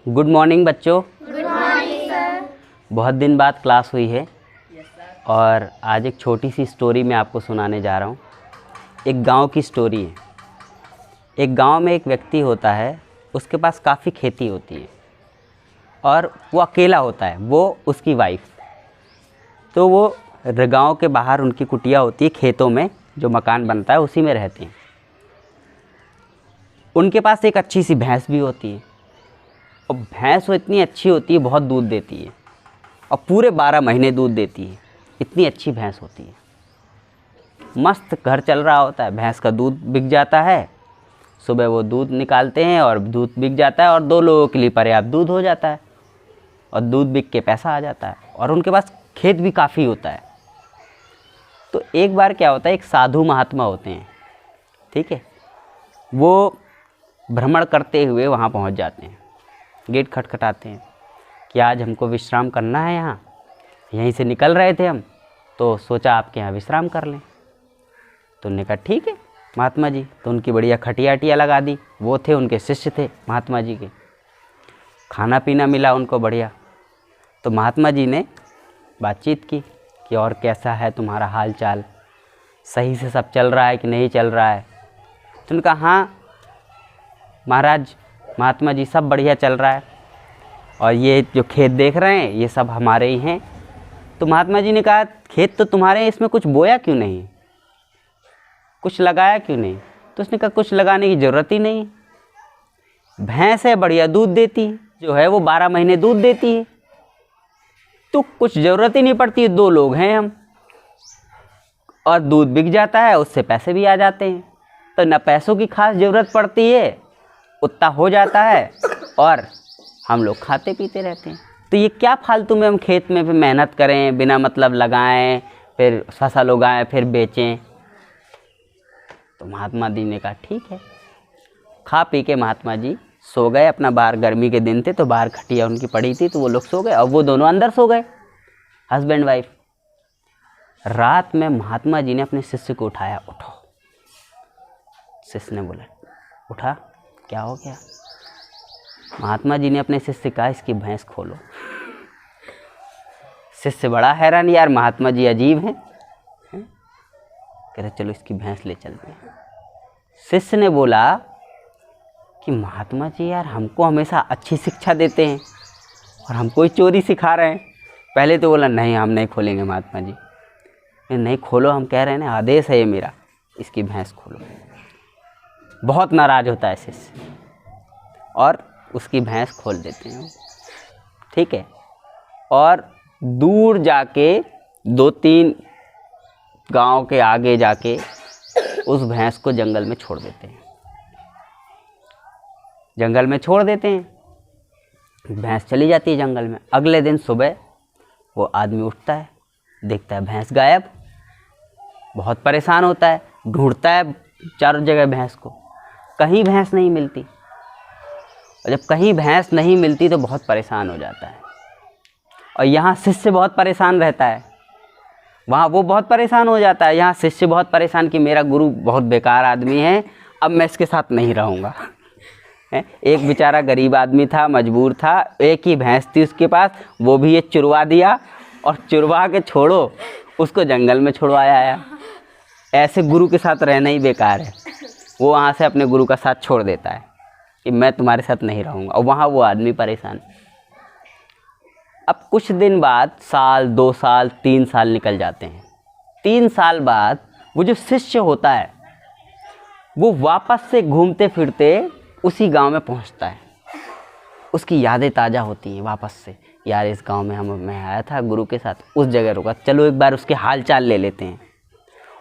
Good morning बच्चों। Good morning sir. बहुत दिन बाद क्लास हुई है और आज एक छोटी सी स्टोरी मैं आपको सुनाने जा रहा हूँ। एक गांव की स्टोरी है। एक गांव में एक व्यक्ति होता है, उसके पास काफ़ी खेती होती है और वो अकेला होता है, वो उसकी वाइफ। तो वो गांव के बाहर उनकी कुटिया होती है, खेतों में जो मकान बनता है उसी में रहते हैं। उनके पास एक अच्छी सी भैंस भी होती है और भैंस वो इतनी अच्छी होती है, बहुत दूध देती है और पूरे 12 महीने दूध देती है। इतनी अच्छी भैंस होती है, मस्त घर चल रहा होता है। भैंस का दूध बिक जाता है, सुबह वो दूध निकालते हैं और दूध बिक जाता है और 2 लोगों के लिए पर्याप्त दूध हो जाता है और दूध बिक के पैसा आ जाता है। और उनके पास खेत भी काफ़ी होता है। तो एक बार क्या होता है, एक साधु महात्मा होते हैं, ठीक है, वो भ्रमण करते हुए वहाँ पहुँच जाते हैं। गेट खटखटाते हैं कि आज हमको विश्राम करना है, यहाँ यहीं से निकल रहे थे हम, तो सोचा आपके यहाँ विश्राम कर लें। तो उन्होंने कहा ठीक है महात्मा जी। तो उनकी बढ़िया खटिया अटिया लगा दी। वो थे, उनके शिष्य थे महात्मा जी के। खाना पीना मिला उनको बढ़िया। तो महात्मा जी ने बातचीत की कि और कैसा है तुम्हारा हाल चाल, सही से सब चल रहा है कि नहीं चल रहा है। तो उन्होंने कहा हाँ महाराज, महात्मा जी सब बढ़िया चल रहा है और ये जो खेत देख रहे हैं ये सब हमारे ही हैं। तो महात्मा जी ने कहा खेत तो तुम्हारे हैं, इसमें कुछ बोया क्यों नहीं, कुछ लगाया क्यों नहीं। तो उसने कहा कुछ लगाने की ज़रूरत ही नहीं, भैंस है बढ़िया दूध देती है, जो है वो 12 महीने दूध देती है, तो कुछ ज़रूरत ही नहीं पड़ती। 2 लोग हैं हम और दूध बिक जाता है, उससे पैसे भी आ जाते हैं, तो ना पैसों की खास ज़रूरत पड़ती है, उतना हो जाता है और हम लोग खाते पीते रहते हैं। तो ये क्या फालतू में हम खेत में फिर मेहनत करें, बिना मतलब लगाएं, फिर फसल उगाएं, फिर बेचें। तो महात्मा जी ने कहा ठीक है। खा पी के महात्मा जी सो गए अपना। बाहर गर्मी के दिन थे तो बाहर खटिया उनकी पड़ी थी, तो वो लोग सो गए और वो दोनों अंदर सो गए, हस्बैंड वाइफ। रात में महात्मा जी ने अपने शिष्य को उठाया, उठो। शिष्य ने बोला उठा, क्या हो गया। महात्मा जी ने अपने शिष्य से कहा इसकी भैंस खोलो। शिष्य बड़ा हैरान, यार महात्मा जी अजीब हैं। कह रहे चलो इसकी भैंस ले चलते हैं। शिष्य ने बोला कि महात्मा जी यार हमको हमेशा अच्छी शिक्षा देते हैं और हमको ही चोरी सिखा रहे हैं। पहले तो बोला नहीं हम नहीं खोलेंगे महात्मा जी। नहीं खोलो, हम कह रहे हैं ना, आदेश है ये मेरा, इसकी भैंस खोलो। बहुत नाराज़ होता है शिष्य और उसकी भैंस खोल देते हैं, ठीक है। और दूर जाके 2-3 गांव के आगे जाके उस भैंस को जंगल में छोड़ देते हैं। जंगल में छोड़ देते हैं, भैंस चली जाती है जंगल में। अगले दिन सुबह वो आदमी उठता है, देखता है भैंस गायब। बहुत परेशान होता है, ढूंढता है चारों जगह भैंस को, कहीं भैंस नहीं मिलती। और जब कहीं भैंस नहीं मिलती तो बहुत परेशान हो जाता है। और यहाँ शिष्य बहुत परेशान रहता है, वहाँ वो बहुत परेशान हो जाता है। यहाँ शिष्य बहुत परेशान कि मेरा गुरु बहुत बेकार आदमी है, अब मैं इसके साथ नहीं रहूँगा। एक बेचारा गरीब आदमी था, मजबूर था, एक ही भैंस थी उसके पास, वो भी ये चुरवा दिया और चुरवा के छोड़ो उसको जंगल में छुड़वाया आया। ऐसे गुरु के साथ रहना ही बेकार है। वो वहाँ से अपने गुरु का साथ छोड़ देता है कि मैं तुम्हारे साथ नहीं रहूँगा, और वहाँ वो आदमी परेशान। अब कुछ दिन बाद, साल 2 साल 3 साल निकल जाते हैं। 3 साल बाद वो जो शिष्य होता है वो वापस से घूमते फिरते उसी गांव में पहुंचता है। उसकी यादें ताज़ा होती हैं वापस से, यार इस गांव में मैं आया था गुरु के साथ, उस जगह रुका, चलो एक बार उसके हाल चाल ले लेते हैं।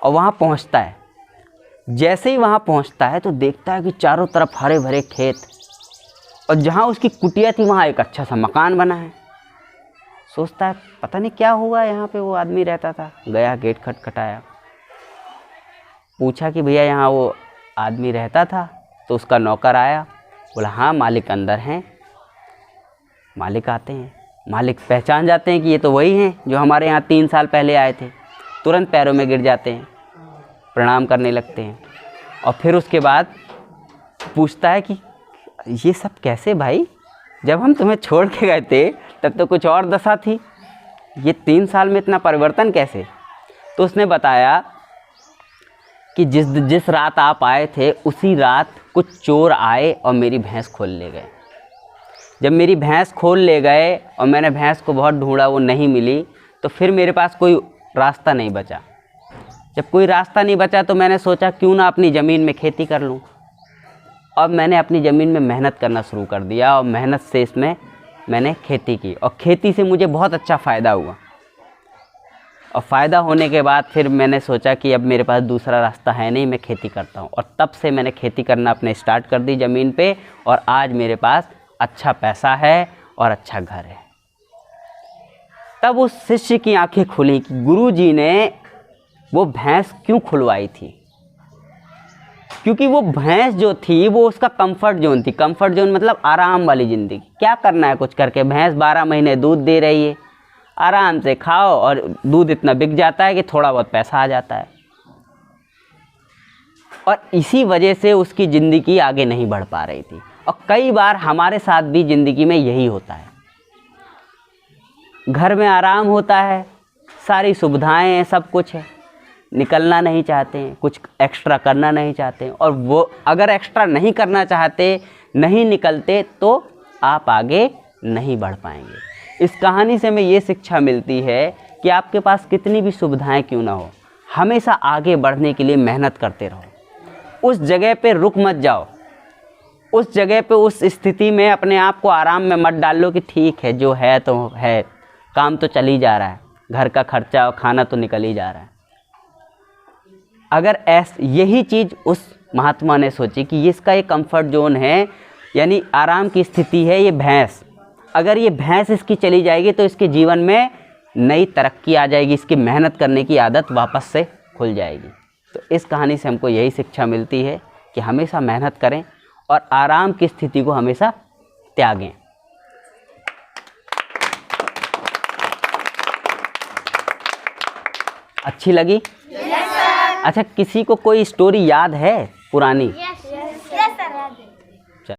और वहाँ पहुँचता है। जैसे ही वहाँ पहुँचता है तो देखता है कि चारों तरफ हरे भरे खेत, और जहाँ उसकी कुटिया थी वहाँ एक अच्छा सा मकान बना है। सोचता है पता नहीं क्या हुआ, यहाँ पे वो आदमी रहता था। गया, गेट खटखटाया, पूछा कि भैया यहाँ वो आदमी रहता था। तो उसका नौकर आया, बोला हाँ मालिक अंदर हैं। मालिक आते हैं, मालिक पहचान जाते हैं कि ये तो वही हैं जो हमारे यहाँ 3 साल पहले आए थे। तुरंत पैरों में गिर जाते हैं, प्रणाम करने लगते हैं। और फिर उसके बाद पूछता है कि ये सब कैसे भाई, जब हम तुम्हें छोड़ के गए थे तब तो कुछ और दशा थी, ये 3 साल में इतना परिवर्तन कैसे? तो उसने बताया कि जिस रात आप आए थे उसी रात कुछ चोर आए और मेरी भैंस खोल ले गए। जब मेरी भैंस खोल ले गए और मैंने भैंस को बहुत ढूंढा, वो नहीं मिली, तो फिर मेरे पास कोई रास्ता नहीं बचा। जब कोई रास्ता नहीं बचा तो मैंने सोचा क्यों ना अपनी ज़मीन में खेती कर लूँ। और मैंने अपनी ज़मीन में मेहनत करना शुरू कर दिया और मेहनत से इसमें मैंने खेती की और खेती से मुझे बहुत अच्छा फ़ायदा हुआ। और फ़ायदा होने के बाद फिर मैंने सोचा कि अब मेरे पास दूसरा रास्ता है नहीं, मैं खेती करता हूँ। और तब से मैंने खेती करना अपने स्टार्ट कर दी ज़मीन पे, और आज मेरे पास अच्छा पैसा है और अच्छा घर है। तब उस शिष्य की आंखें खुली कि गुरुजी ने वो भैंस क्यों खुलवाई थी। क्योंकि वो भैंस जो थी वो उसका कंफर्ट जोन थी। कंफर्ट जोन मतलब आराम वाली ज़िंदगी। क्या करना है कुछ करके, भैंस 12 महीने दूध दे रही है, आराम से खाओ और दूध इतना बिक जाता है कि थोड़ा बहुत पैसा आ जाता है। और इसी वजह से उसकी ज़िंदगी आगे नहीं बढ़ पा रही थी। और कई बार हमारे साथ भी ज़िंदगी में यही होता है। घर में आराम होता है, सारी सुविधाएं हैं, सब कुछ है, निकलना नहीं चाहते हैं, कुछ एक्स्ट्रा करना नहीं चाहते हैं। और वो अगर एक्स्ट्रा नहीं करना चाहते, नहीं निकलते, तो आप आगे नहीं बढ़ पाएंगे। इस कहानी से हमें ये शिक्षा मिलती है कि आपके पास कितनी भी सुविधाएं क्यों ना हो, हमेशा आगे बढ़ने के लिए मेहनत करते रहो। उस जगह पे रुक मत जाओ, उस जगह पे, उस स्थिति में अपने आप को आराम में मत डाल लो कि ठीक है जो है तो है, काम तो चल ही जा रहा है, घर का खर्चा और खाना तो निकल ही जा रहा है। अगर यही चीज़ उस महात्मा ने सोची कि इसका एक कंफर्ट जोन है, यानी आराम की स्थिति है ये भैंस, अगर ये भैंस इसकी चली जाएगी तो इसके जीवन में नई तरक्की आ जाएगी, इसकी मेहनत करने की आदत वापस से खुल जाएगी। तो इस कहानी से हमको यही शिक्षा मिलती है कि हमेशा मेहनत करें और आराम की स्थिति को हमेशा त्यागें। अच्छी लगी? Yes sir. अच्छा, किसी को कोई स्टोरी याद है पुरानी?